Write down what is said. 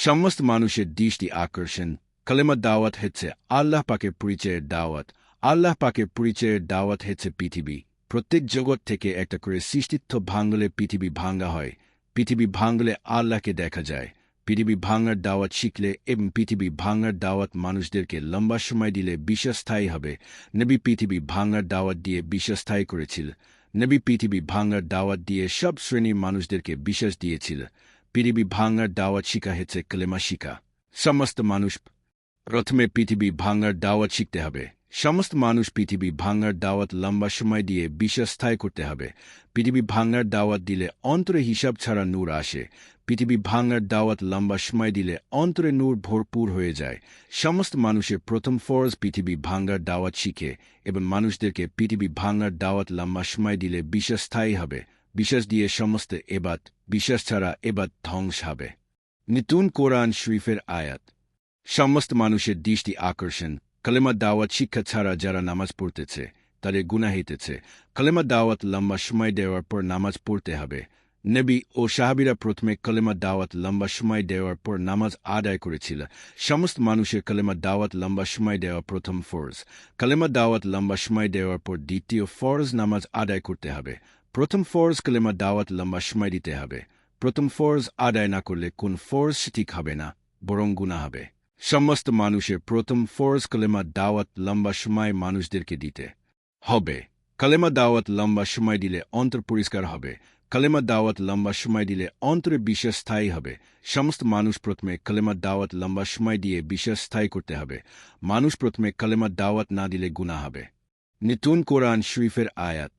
সমস্ত মানুষের দৃষ্টি আকর্ষণ কালেমা দাওয়াত হচ্ছে আল্লাহ পাকের পরিচয়ের দাওয়াত। আল্লাহ পাকের পরিচয়ের দাওয়াত হচ্ছে পৃথিবী। প্রত্যেক জগৎ থেকে একটা করে সৃষ্টিত্ব ভাঙলে পৃথিবী ভাঙ্গা হয়। পৃথিবী ভাঙলে আল্লাহকে দেখা যায়। পৃথিবী ভাঙার দাওয়াত শিখলে এবং পৃথিবী ভাঙার দাওয়াত মানুষদেরকে লম্বা সময় দিলে বিশ্বাসস্থায়ী হবে। নবী পৃথিবী ভাঙার দাওয়াত দিয়ে বিশ্বাসস্থায়ী করেছিল। নবী পৃথিবী ভাঙার দাওয়াত দিয়ে সব শ্রেণীর মানুষদেরকে বিশ্বাস দিয়েছিল। পৃথিবী ভাঙার দাওয়াত শিখা হচ্ছে কালেমা শিখা। সমস্ত মানুষ প্রথমে পৃথিবী ভাঙার দাওয়াত শিখতে হবে। সমস্ত মানুষ পৃথিবী ভাঙার দাওয়াত লম্বা সময় দিয়ে বিশ্বাসস্থায়ী করতে হবে। পৃথিবী ভাঙার দাওয়াত দিলে অন্তরে হিসাব ছাড়া নূর আসে। পৃথিবী ভাঙার দাওয়াত লম্বা সময় দিলে অন্তরে নূর ভরপুর হয়ে যায়। সমস্ত মানুষের প্রথম ফরজ পৃথিবী ভাঙার দাওয়াত শিখে এবং মানুষদেরকে পৃথিবী ভাঙার দাওয়াত লম্বা সময় দিলে বিশ্বাসস্থায়ী হবে। বিশ্বাস দিয়ে সমস্ত এবাদ, বিশ্বাস ছাড়া এবাদ ধ্বংস হবে। নতুন কোরআন শরীফের আয়াত। সমস্ত মানুষের দৃষ্টি আকর্ষণ কালেমা দাওয়াত শিক্ষা ছাড়া যারা নামাজ পড়তেছে তাদের গুনাহ হইতেছে। কালেমা দাওয়াত লম্বা সময় দেওয়ার পর নামাজ পড়তে হবে। নবী ও সাহাবীরা প্রথমে কালেমা দাওয়াত লম্বা সময় দেওয়ার পর নামাজ আদায় করেছিল। সমস্ত মানুষের কালেমা দাওয়াত লম্বা সময় দেওয়া প্রথম ফরজ। কালেমা দাওয়াত লম্বা সময় দেওয়ার পর দ্বিতীয় ফরজ নামাজ আদায় করতে হবে। প্রথম ফরজ কালেমা দাওয়াত লম্বা সময় দিতে হবে। প্রথম ফরজ আদায় না করলে কোন ফরজ ঠিক হবে না, বরং গুনাহ হবে। সমস্ত মানুষের প্রথম ফরজ কালেমা দাওয়াত লম্বা সময় মানুষদেরকে দিতে হবে। কালেমা দাওয়াত লম্বা সময় দিলে অন্তর পরিষ্কার হবে। কালেমা দাওয়াত লম্বা সময় দিলে অন্তরে বিশ্বাস স্থায়ী হবে। সমস্ত মানুষ প্রথমে কালেমা দাওয়াত লম্বা সময় দিয়ে বিশ্বাস স্থায়ী করতে হবে। মানুষ প্রথমে কালেমা দাওয়াত না দিলে গুনাহ হবে। নতুন কোরআন শরীফের আয়াত।